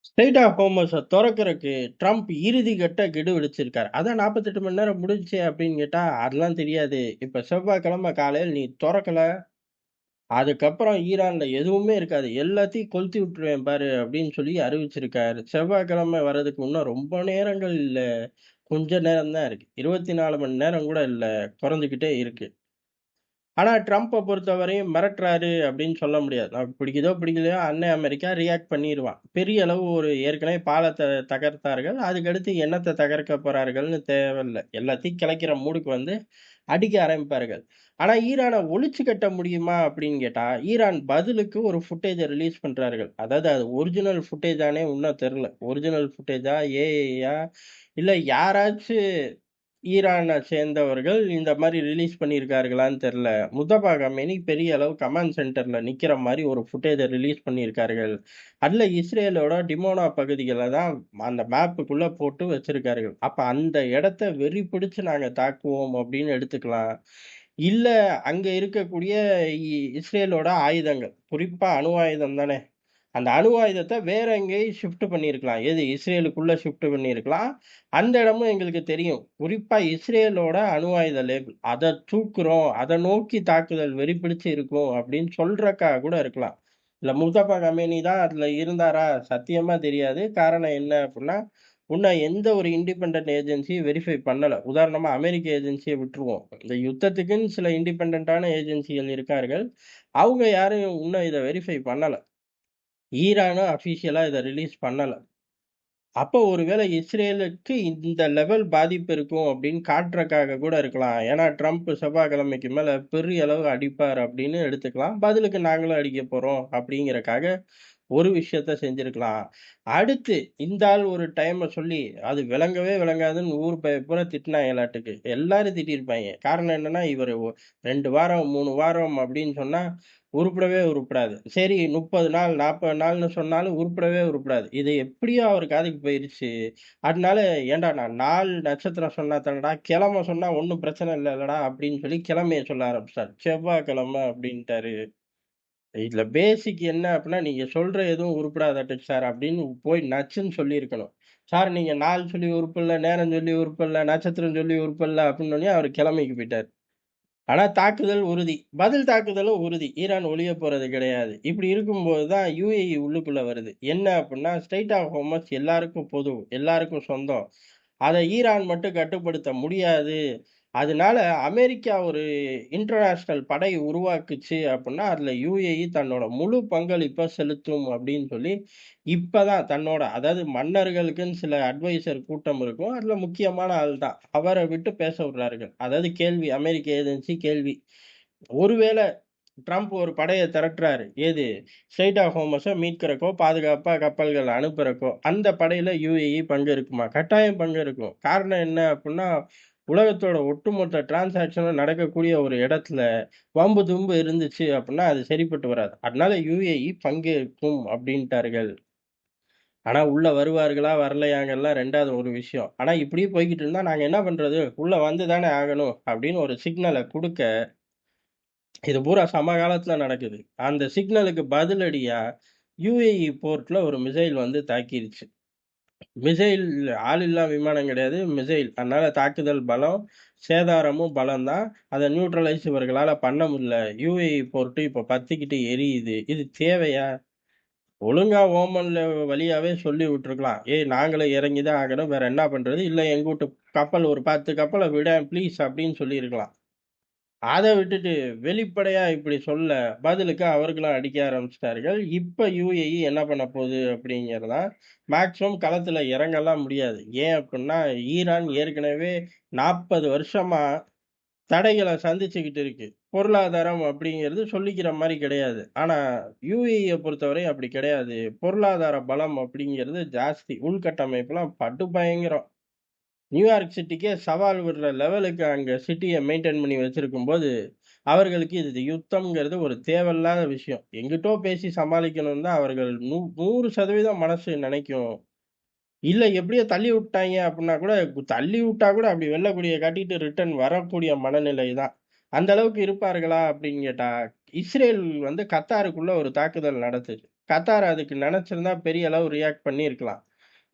Straight of ஹோர்மஸ தொறக்கறக்கு Trump இறுதி கட்ட கெடு விதிச்சிருக்காரு. அதான் 48 மணி நேரம் முடிஞ்சுச்சே அப்படின்னு கேட்டா, அதெல்லாம் தெரியாது. இப்ப செவ்வாய்க்கிழமை காலையில நீ தொறக்கல, அதுக்கப்புறம் ஈரான்ல எதுவுமே இருக்காது. எல்லாத்தையும் கொளுத்தி விட்டுருவேன் பாரு அப்படின்னு சொல்லி அறிவிச்சிருக்காரு. செவ்வாய்க்கிழமை வர்றதுக்கு இன்னும் ரொம்ப நேரங்கள் இல்ல. கொஞ்ச நேரம் தான் இருக்கு. 24 மணி நேரம் கூட இல்ல. குறைஞ்சுக்கிட்டே இருக்கு. ஆனா, ட்ரம்ப பொறுத்தவரையும் மிரட்டுறாரு அப்படின்னு சொல்ல முடியாது. நமக்கு பிடிக்குதோ, பிடிக்கலையோ அண்ணன் அமெரிக்கா ரியாக்ட் பண்ணிருவான். பெரிய அளவு ஒரு ஏற்கனவே பாலத்த தகர்த்தார்கள். அதுக்கடுத்து என்னத்த தகர்க்க போறார்கள்ன்னு தேவையில்ல. எல்லாத்தையும் கிளைக்கிற மூடுக்கு வந்து அடிக்க ஆரம்பிப்பார்கள். ஆனா, ஈரான ஒழிச்சு கட்ட முடியுமா அப்படின்னு கேட்டா, ஈரான் பதிலுக்கு ஒரு ஃபுட்டேஜ ரிலீஸ் பண்றார்கள். அதாவது அது ஒரிஜினல் ஃபுட்டேஜான்னே இன்னும் தெரியல. ஒரிஜினல் ஃபுட்டேஜா, ஏஐயா இல்ல யாராச்சு ஈரான சேர்ந்தவர்கள் இந்த மாரி ரிலீஸ் பண்ணியிருக்கார்களான்னு தெரியல. முஸ்தபா கமேனி பெரிய அளவு கமாண்ட் சென்டர்ல நிக்கிற மாரி ஒரு ஃபுட்டேஜ ரிலீஸ் பண்ணியிருக்கார்கள். அதுல இஸ்ரேலோட டிமோனா பகுதிகள தான் அந்த மேப்புக்குள்ள போட்டு வச்சிருக்கார்கள். அப்ப அந்த இடத்த வெறி பிடிச்சு நாங்க தாக்குவோம் அப்படின்னு எடுத்துக்கலாம். இல்ல அங்க இருக்கக்கூடிய இஸ்ரேலோட ஆயுதங்கள், குறிப்பா அணு ஆயுதம் தானே. அந்த அணு ஆயுதத்த வேற எங்கேயும் ஷிஃப்ட் பண்ணியிருக்கலாம். எது இஸ்ரேலுக்குள்ள ஷிஃப்ட் பண்ணியிருக்கலாம். அந்த இடமும் எங்களுக்கு தெரியும். குறிப்பா இஸ்ரேலோட அணு ஆயுத லேபிள். அத தூக்குறோம். அத நோக்கி தாக்குதல் வெறி பிடிச்சு இருக்கும் அப்படின்னு சொல்றதுக்காக கூட இருக்கலாம். இல்ல முஸ்தபா கமேனி தான் அதுல இருந்தாரா? சத்தியமா தெரியாது. காரணம் என்ன அப்படின்னா, இன்னும் எந்த ஒரு இண்டிபெண்டன்ட் ஏஜென்சியும் வெரிஃபை பண்ணல. உதாரணமா அமெரிக்க ஏஜென்சிய விட்டுருவோம். இந்த யுத்தத்துக்குன்னு சில இண்டிபெண்டன்ட்டான ஏஜென்சிகள் இருக்கார்கள். அவங்க யாரும் இன்னும் இத வெரிஃபை பண்ணல. ஈரானும் அஃபிஷியலா இத ரிலீஸ் பண்ணல. அப்போ ஒருவேளை இஸ்ரேலுக்கு இந்த லெவல் பாதிப்பு இருக்கும் அப்படின்னு காட்டுறக்காக கூட இருக்கலாம். ஏன்னா ட்ரம்ப் செவ்வாய்க்கிழமைக்கு மேல பெரிய அளவு அடிப்பார் அப்படின்னு எடுத்துக்கலாம். பதிலுக்கு நாங்களும் அடிக்க போறோம் அப்படிங்கிறக்காக ஒரு விஷயத்த செஞ்சிருக்கலாம். அடுத்து இந்த ஆள் ஒரு டைம சொல்லி அது விளங்கவே விளங்காதுன்னு ஊர் பூரா திட்டுனாங்களாட்டுக்கு. எல்லாரும் திட்டியிருப்பாய்ங்க. காரணம் என்னன்னா, இவரு 2 வாரம், 3 வாரம் அப்படின்னு சொன்னா உருப்படவே உருப்படாது. சரி 30 நாள், 40 நாள்னு சொன்னாலும் உருப்படவே உருப்படாது. இது எப்படியோ அவர் காதுக்கு போயிருச்சு. அதனால ஏன்டா நான் நாள், நட்சத்திரம் சொன்னா தானடா, கிழமை சொன்னா ஒண்ணும் பிரச்சனை இல்லல்லடா அப்படின்னு சொல்லி கிழமைய சொல்ல ஆரம்பிச்சுட்டாரு. செவ்வாய்க்கிழமை அப்படின்ட்டாரு. இதுல பேசிக் என்ன அப்படின்னா, நீங்க சொல்ற எதுவும் உருப்படாதாட்டுக்கு சார் அப்படின்னு போய் நச்சுன்னு சொல்லியிருக்கணும். சார் நீங்க நாள் சொல்லி உருப்படல, நேரம் சொல்லி உருப்படல, நட்சத்திரம் சொல்லி உருப்படல அப்படின்னோனே அவரு கிழமைக்கு போயிட்டாரு. ஆனா தாக்குதல் உறுதி. பதில் தாக்குதலும் உறுதி. ஈரான் ஒளியப் போறது கிடையாது. இப்படி இருக்கும்போது தான் யுஏஇ உள்ளுக்குள்ள வருது. என்ன அப்புட்ன்னா, ஸ்ட்ரெய்ட் ஆஃப் ஹோர்மஸ் எல்லாருக்கும் பொது. எல்லாருக்கும் சொந்தம். அத ஈரான் மட்டும் கட்டுப்படுத்த முடியாது. அதனால அமெரிக்கா ஒரு இன்டர்நேஷனல் படை உருவாக்குச்சு அப்புட்ன்னா, அதுல யுஏஇ தன்னோட முழு பங்களிப்ப செலுத்தும் அப்படின்னு சொல்லி, இப்ப தான் தன்னோட அதாவது மன்னர்களுக்குன்னு சில அட்வைசர் கூட்டம் இருக்கும். அதுல முக்கியமான ஆள் தான். அவர விட்டு பேச விடுறார்கள். அதாவது கேள்வி அமெரிக்க ஏஜென்சி கேள்வி. ஒருவேள ட்ரம்ப் ஒரு படைய திரட்டுறாரு. ஏது? ஸ்ட்ரெய்ட் ஆஃப் ஹோர்மஸ மீட்கறக்கோ, பாதுகாப்பா கப்பல்கள் அனுப்புறக்கோ, அந்த படையில யுஏஇ பங்கு இருக்குமா? கட்டாயம் பங்கு இருக்கும். காரணம் என்ன அப்புட்ன்னா, உலகத்தோட ஒட்டுமொத்த டிரான்சாக்ஷனும் நடக்கக்கூடிய ஒரு இடத்துல வம்பு, தும்பு இருந்துச்சு அப்புட்ன்னா, அது சரிப்பட்டு வராது. அதனால யுஏஇ பங்கேற்கும் அப்படின்ட்டார்கள். ஆனா உள்ள வருவார்களா, வரலையாங்கலாம் 2வது ஒரு விஷயம். ஆனா இப்படியே போய்க்கிட்டு இருந்தா நாங்க என்ன பண்றது? உள்ள வந்து தானே ஆகணும் அப்படின்னு ஒரு சிக்னல குடுக்க, இது பூரா சமகாலத்துல நடக்குது. அந்த சிக்னலுக்கு பதிலடியா யுஏஇ போர்ட்ல ஒரு மிசைல் வந்து தாக்கிருச்சு. மிசைல் ஆளில்லா விமானம் கிடையாது, மிசைல். அதனால தாக்குதல் பலம், சேதாரமும் பலம் தான். அத நியூட்ரலைஸ் இவர்களால பண்ண முடியல. யுஏஇ போர்ட் இப்ப பத்திக்கிட்டு எரியுது. இது தேவையா? ஒழுங்கா ஓமன்ல வழியாவே சொல்லி விட்டுருக்கலாம். "ஏய் நாங்களும் இறங்கி தான் ஆகணும். வேற என்ன பண்றது? இல்ல எங்கூட்டு கப்பல் ஒரு 10 கப்பல விடேன் ப்ளீஸ்" அப்படின்னு சொல்லியிருக்கலாம். அத விட்டுட்டு வெளிப்படையா இப்படி சொல்ல, பதிலுக்கு அவர்களும் அடிக்க ஆரம்பிச்சுட்டார்கள். இப்ப யுஏஇ என்ன பண்ண போகுது அப்படிங்கிறது தான் மேக்ஸிமம் களத்துல இறங்கலாம் முடியாது. ஏன் அப்படின்னா, ஈரான் ஏற்கனவே 40 வருஷமா தடைகள சந்திச்சுக்கிட்டு இருக்கு. பொருளாதாரம் அப்படிங்கிறது சொல்லிக்கிற மாரி கிடையாது. ஆனா யுஏஇய பொறுத்தவரை அப்படி கிடையாது. பொருளாதார பலம் அப்படிங்கிறது ஜாஸ்தி. உள்கட்டமைப்புலாம் படு பயங்கரம். நியூயார்க் சிட்டிக்கே சவால் விடுற லெவலுக்கு அங்க சிட்டிய மெயின்டெயின் பண்ணி வச்சிருக்கும்போது, அவர்களுக்கு இது யுத்தம்ங்கிறது ஒரு தேவையில்லாத விஷயம். எங்கிட்டோ பேசி சமாளிக்கணும்னு தான் அவர்கள் 100% மனசு நெனைக்கும். இல்ல எப்படியோ தள்ளி விட்டாய்ங்க அப்புட்ன்னா கூட, தள்ளி விட்டா கூட அப்படி வெள்ள கொடிய காட்டிட்டு ரிட்டர்ன் வரக்கூடிய மனநிலை தான். அந்த அளவுக்கு இருப்பார்களா அப்படின்னு கேட்டா, இஸ்ரேல் வந்து கத்தாருக்குள்ள ஒரு தாக்குதல் நடத்துச்சு. கத்தார் அதுக்கு நெனச்சிருந்தா பெரிய அளவு ரியாக்ட் பண்ணியிருக்கலாம்.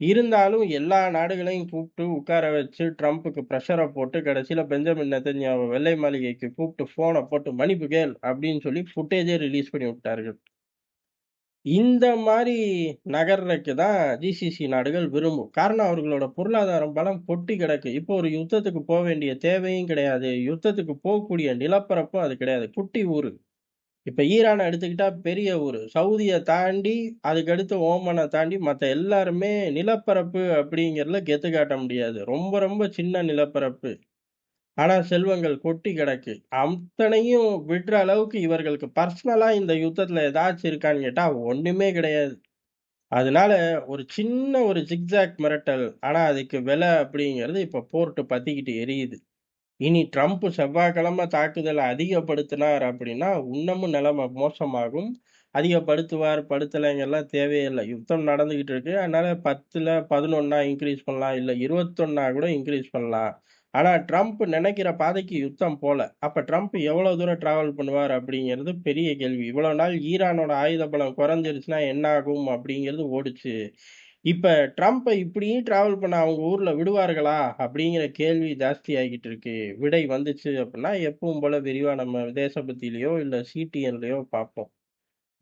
இருந்தாலும் எல்லா நாடுகளையும் கூப்ட்டு உட்கார வச்சு ட்ரம்புக்கு பிரஷர போட்டு கடைசியில பெஞ்சமின் நெதன்யாஹு வெள்ளை மாளிகைக்கு கூப்ட்டு ஃபோன போட்டு மன்னிப்பு கேள் அப்படின்னு சொல்லி ஃபுட்டேஜே ரிலீஸ் பண்ணி விட்டார்கள். இந்த மாரி நகர்றக்கு தான் ஜிசிசி நாடுகள் விரும்பும். காரணம் அவர்களோட பொருளாதாரம் பலம் கொட்டி கிடக்கு. இப்போ ஒரு யுத்தத்துக்கு வேண்டிய தேவையும் கிடையாது. யுத்தத்துக்கு போகக்கூடிய நிலப்பரப்பும் அது கிடையாது. குட்டி ஊரு. இப்ப ஈரான எடுத்துக்கிட்டா பெரிய ஊரு. சவுதிய தாண்டி, அதுக்கடுத்து ஓமன தாண்டி மத்த எல்லாருமே நிலப்பரப்பு அப்படிங்கிறதுல கெத்து காட்ட முடியாது. ரொம்ப ரொம்ப சின்ன நிலப்பரப்பு. ஆனா செல்வங்கள் கொட்டி கிடக்கு. அத்தனையும் விடுற அளவுக்கு இவர்களுக்கு பர்சனலா இந்த யுத்தத்துல ஏதாச்சும் இருக்கான்னு கேட்டா ஒண்ணுமே கிடையாது. அதனால ஒரு சின்ன ஒரு ஜிக்ஜாக் மிரட்டல். ஆனா அதுக்கு விலை அப்படிங்கிறது இப்ப போர்ட்டு பத்திக்கிட்டு எரியுது. இனி ட்ரம்ப் செவ்வாய்க்கிழமை தாக்குதல அதிகப்படுத்தினார் அப்படின்னா, இன்னமும் நிலைமை மோசமாகும். அதிகப்படுத்துவார், படுத்தலைங்கலாம் தேவையே இல்ல. யுத்தம் நடந்துகிட்டு இருக்கு. அதனால 10ல 11 இன்கிரீஸ் பண்ணலாம். இல்ல 21 கூட இன்கிரீஸ் பண்ணலாம். ஆனா ட்ரம்ப் நெனைக்கிற பாதைக்கு யுத்தம் போல. அப்ப ட்ரம்ப் எவ்வளவு தூரம் டிராவல் பண்ணுவார் அப்படிங்கிறது பெரிய கேள்வி. இவ்வளவு நாள் ஈரானோட ஆயுத பலம் குறைஞ்சிருச்சுன்னா என்ன ஆகும் அப்படிங்கிறது ஓடுச்சு. இப்ப ட்ரம்ப இப்படியும் டிராவல் பண்ண அவங்க ஊர்ல விடுவார்களா? அப்படிங்கிற கேள்வி ஜாஸ்தி ஆகிட்டு இருக்கு. விடை வந்துச்சு அப்படின்னா, எப்பவும் போல விரிவா நம்ம தேசபக்தியிலயோ, இல்ல சிடிஎன்லயோ பார்ப்போம்.